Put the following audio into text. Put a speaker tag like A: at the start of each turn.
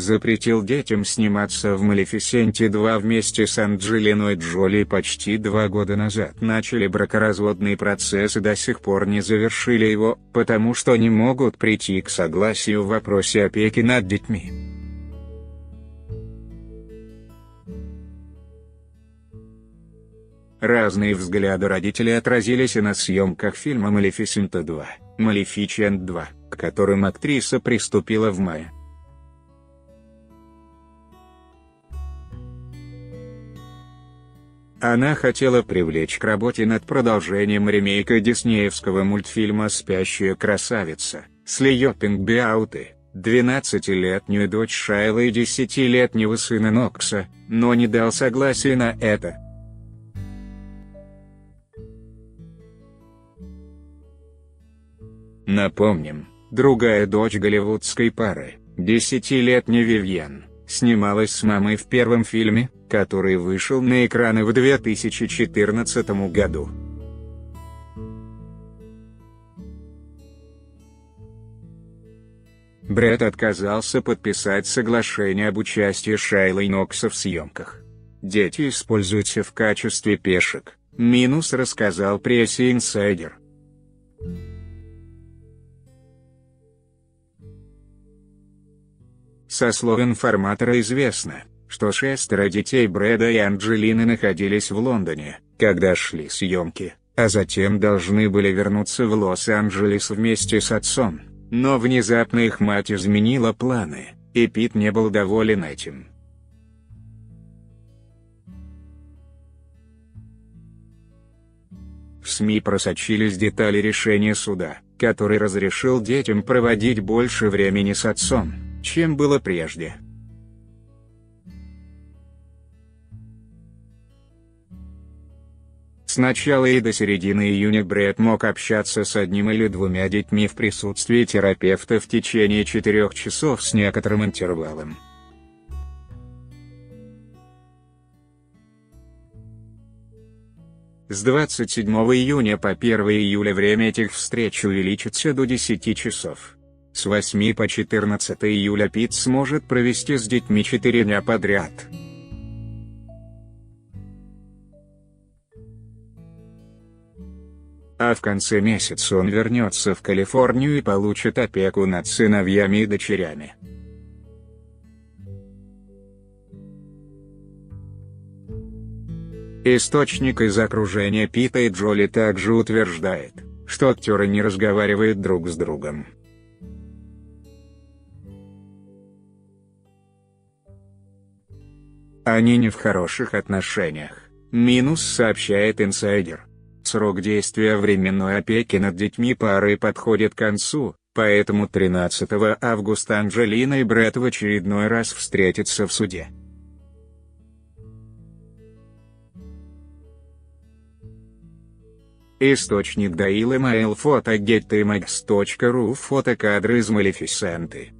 A: запретил детям сниматься в «Малефисенте 2» вместе с Анджелиной Джоли. Почти 2 года назад начали бракоразводный процесс и до сих пор не завершили его, потому что не могут прийти к согласию в вопросе опеки над детьми. Разные взгляды родителей отразились и на съемках фильма «Малефисента 2», «Малефичент 2», к которым актриса приступила в мае. Она хотела привлечь к работе над продолжением ремейка диснеевского мультфильма «Спящая красавица» с Лиопинг Биауты, 12-летнюю дочь Шайла и 10-летнего сына Нокса, но не дал согласия на это. Напомним, другая дочь голливудской пары, 10-летняя Вивьен, снималась с мамой в первом фильме, который вышел на экраны в 2014 году. Брэд отказался подписать соглашение об участии Шайлы Нокса в съемках. «Дети используются в качестве пешек», — Минус рассказал прессе «Инсайдер». Со слов информатора известно, что 6 детей Брэда и Анджелины находились в Лондоне, когда шли съемки, а затем должны были вернуться в Лос-Анджелес вместе с отцом, но внезапно их мать изменила планы, и Пит не был доволен этим. В СМИ просочились детали решения суда, который разрешил детям проводить больше времени с отцом, чем было прежде. С начала и до середины июня Брэд мог общаться с 1 или 2 детьми в присутствии терапевта в течение 4 часов с некоторым интервалом. С 27 июня по 1 июля время этих встреч увеличится до 10 часов. С 8 по 14 июля Пит сможет провести с детьми 4 дня подряд. А в конце месяца он вернется в Калифорнию и получит опеку над сыновьями и дочерями. Источник из окружения Пита и Джоли также утверждает, что актеры не разговаривают друг с другом. Они не в хороших отношениях, Минус сообщает «Инсайдер». Срок действия временной опеки над детьми пары подходит к концу, поэтому 13 августа Анджелина и Брэд в очередной раз встретятся в суде. Источник Daily Mail, фото getImages.ru, фотокадры из «Малефисенты».